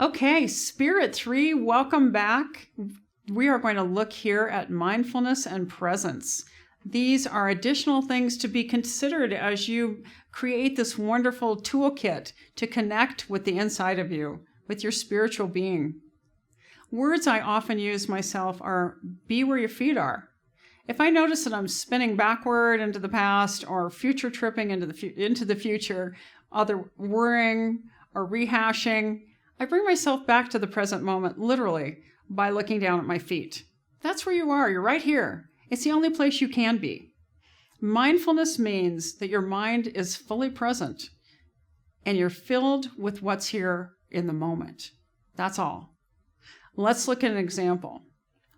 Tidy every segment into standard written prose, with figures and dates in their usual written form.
Okay, Spirit 3, welcome back. We are going to look here at mindfulness and presence. These are additional things to be considered as you create this wonderful toolkit to connect with the inside of you, with your spiritual being. Words I often use myself are, be where your feet are. If I notice that I'm spinning backward into the past or future tripping into the future, either worrying or rehashing, I bring myself back to the present moment, literally, by looking down at my feet. That's where you are. You're right here. It's the only place you can be. Mindfulness means that your mind is fully present and you're filled with what's here in the moment. That's all. Let's look at an example.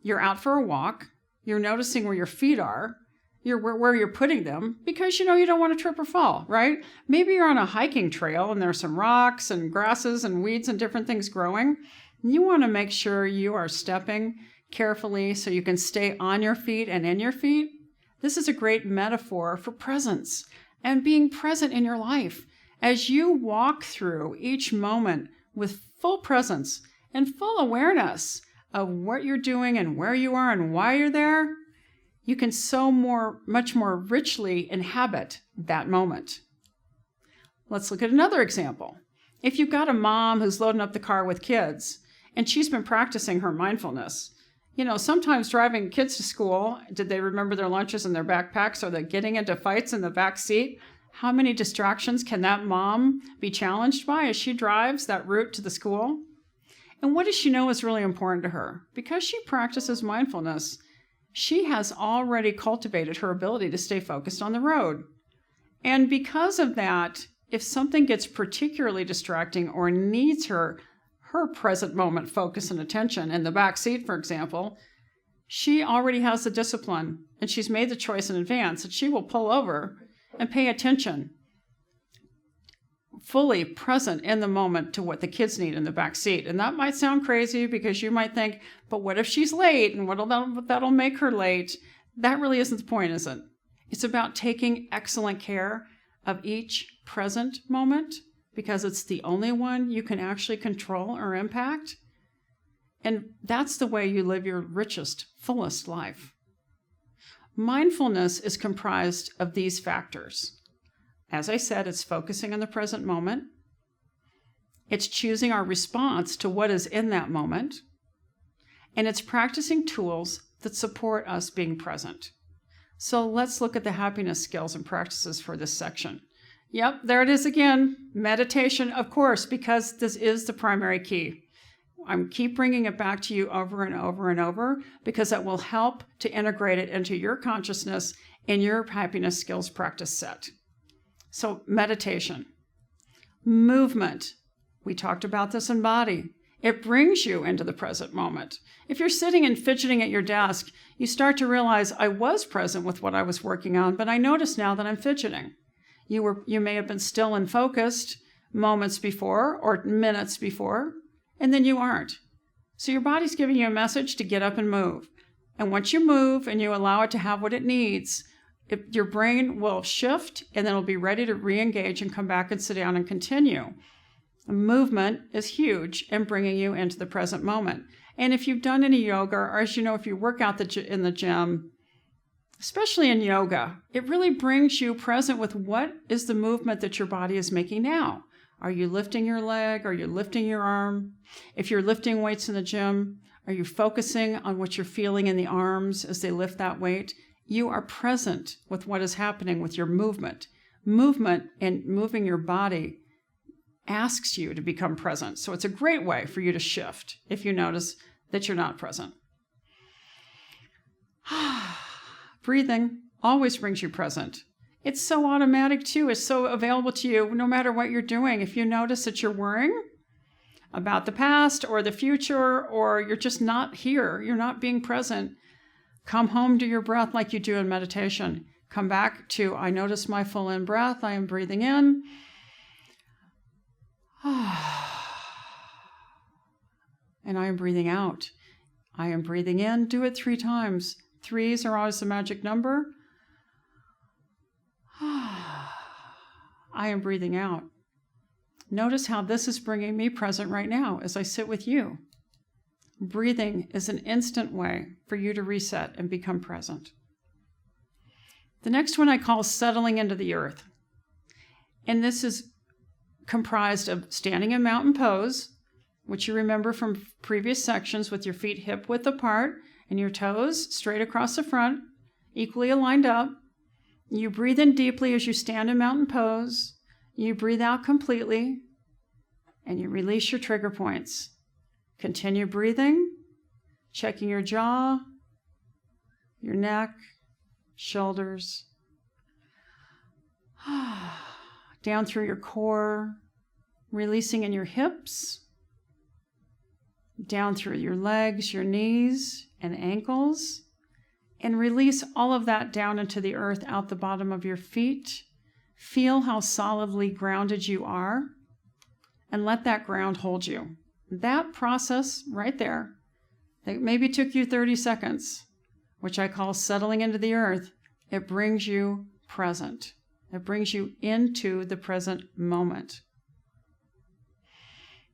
You're out for a walk. You're noticing where your feet are. Where you're putting them because you don't want to trip or fall, right? Maybe you're on a hiking trail and there's some rocks and grasses and weeds and different things growing. You want to make sure you are stepping carefully so you can stay on your feet and in your feet. This is a great metaphor for presence and being present in your life as you walk through each moment with full presence and full awareness of what you're doing and where you are and why you're there. You can much more richly inhabit that moment. Let's look at another example. If you've got a mom who's loading up the car with kids and she's been practicing her mindfulness, sometimes driving kids to school, did they remember their lunches in their backpacks? Are they getting into fights in the back seat? How many distractions can that mom be challenged by as she drives that route to the school? And what does she know is really important to her? Because she practices mindfulness, she has already cultivated her ability to stay focused on the road. And because of that, if something gets particularly distracting or needs her present moment focus and attention in the back seat, for example, she already has the discipline and she's made the choice in advance that she will pull over and pay attention, fully present in the moment to what the kids need in the back seat. And that might sound crazy because you might think, but what if she's late and that'll make her late? That really isn't the point, is it? It's about taking excellent care of each present moment because it's the only one you can actually control or impact. And that's the way you live your richest, fullest life. Mindfulness is comprised of these factors. As I said, it's focusing on the present moment. It's choosing our response to what is in that moment. And it's practicing tools that support us being present. So let's look at the happiness skills and practices for this section. Yep, there it is again. Meditation, of course, because this is the primary key. I keep bringing it back to you over and over and over because that will help to integrate it into your consciousness in your happiness skills practice set. So meditation, movement. We talked about this in body. It brings you into the present moment. If you're sitting and fidgeting at your desk, you start to realize I was present with what I was working on, but I notice now that I'm fidgeting. You may have been still and focused moments before or minutes before, and then you aren't. So your body's giving you a message to get up and move. And once you move and you allow it to have what it needs, your brain will shift and then it'll be ready to re-engage and come back and sit down and continue. Movement is huge in bringing you into the present moment. And if you've done any yoga, or as you know, if you work out in the gym, especially in yoga, it really brings you present with what is the movement that your body is making now. Are you lifting your leg? Are you lifting your arm? If you're lifting weights in the gym, are you focusing on what you're feeling in the arms as they lift that weight? You are present with what is happening with your movement. Movement and moving your body asks you to become present. So it's a great way for you to shift if you notice that you're not present. Breathing always brings you present. It's so automatic too. It's so available to you no matter what you're doing. If you notice that you're worrying about the past or the future, or you're just not here, you're not being present, come home to your breath like you do in meditation. Come back to, I notice my full in breath. I am breathing in. And I am breathing out. I am breathing in. Do it 3 times. 3s are always the magic number. I am breathing out. Notice how this is bringing me present right now as I sit with you. Breathing is an instant way for you to reset and become present. The next one I call settling into the earth. And this is comprised of standing in mountain pose, which you remember from previous sections, with your feet hip-width apart and your toes straight across the front, equally aligned up. You breathe in deeply as you stand in mountain pose. You breathe out completely, and you release your trigger points. Continue breathing, checking your jaw, your neck, shoulders, down through your core, releasing in your hips, down through your legs, your knees, and ankles, and release all of that down into the earth, out the bottom of your feet. Feel how solidly grounded you are, and let that ground hold you. That process right there, that maybe took you 30 seconds, which I call settling into the earth, it brings you present. It brings you into the present moment.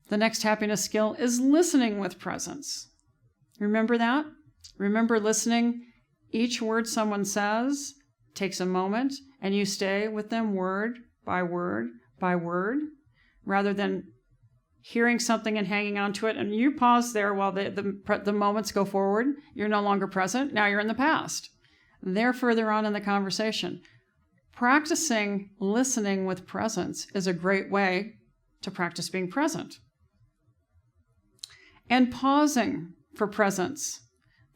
The next happiness skill is listening with presence. Remember that? Remember listening. Each word someone says takes a moment, and you stay with them word by word by word, rather than hearing something and hanging on to it, and you pause there while the moments go forward. You're no longer present. Now you're in the past. They're further on in the conversation. Practicing listening with presence is a great way to practice being present. And pausing for presence.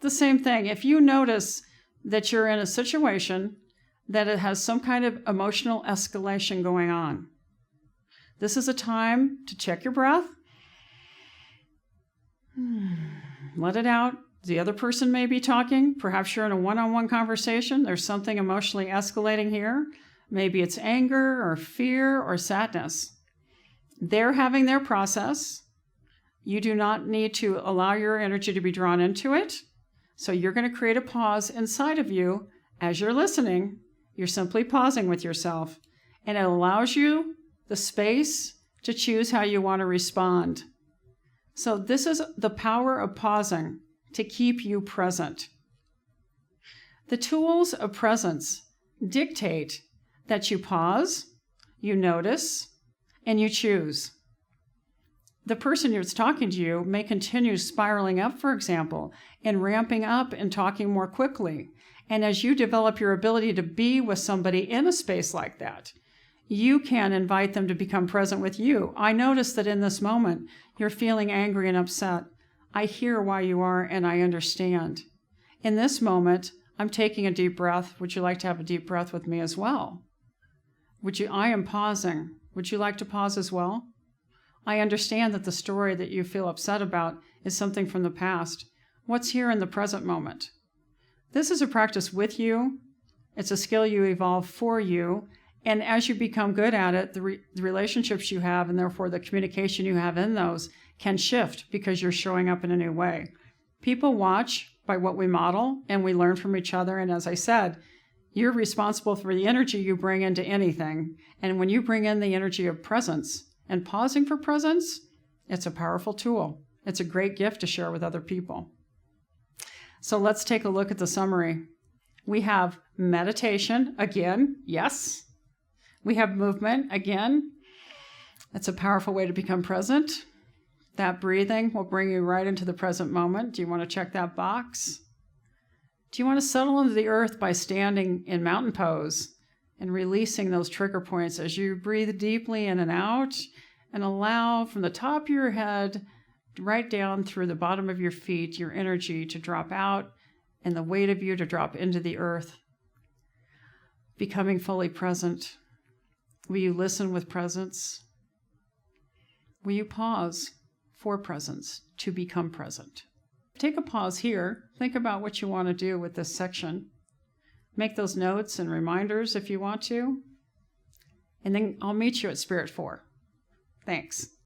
The same thing. If you notice that you're in a situation that it has some kind of emotional escalation going on, this is a time to check your breath. Let it out. The other person may be talking. Perhaps you're in a one-on-one conversation. There's something emotionally escalating here. Maybe it's anger or fear or sadness. They're having their process. You do not need to allow your energy to be drawn into it. So you're going to create a pause inside of you as you're listening. You're simply pausing with yourself. And it allows you the space to choose how you want to respond. So this is the power of pausing to keep you present. The tools of presence dictate that you pause, you notice, and you choose. The person who's talking to you may continue spiraling up, for example, and ramping up and talking more quickly. And as you develop your ability to be with somebody in a space like that, you can invite them to become present with you. I notice that in this moment, you're feeling angry and upset. I hear why you are, and I understand. In this moment, I'm taking a deep breath. Would you like to have a deep breath with me as well? I am pausing. Would you like to pause as well? I understand that the story that you feel upset about is something from the past. What's here in the present moment? This is a practice with you. It's a skill you evolve for you. And as you become good at it, the relationships you have, and therefore the communication you have in those, can shift because you're showing up in a new way. People watch by what we model, and we learn from each other. And as I said, you're responsible for the energy you bring into anything. And when you bring in the energy of presence and pausing for presence, it's a powerful tool. It's a great gift to share with other people. So let's take a look at the summary. We have meditation, again, yes. We have movement, again. That's a powerful way to become present. That breathing will bring you right into the present moment. Do you want to check that box? Do you want to settle into the earth by standing in mountain pose and releasing those trigger points as you breathe deeply in and out, and allow from the top of your head right down through the bottom of your feet your energy to drop out and the weight of you to drop into the earth, becoming fully present. Will you listen with presence? Will you pause for presence to become present? Take a pause here. Think about what you want to do with this section. Make those notes and reminders if you want to. And then I'll meet you at Spirit 4. Thanks.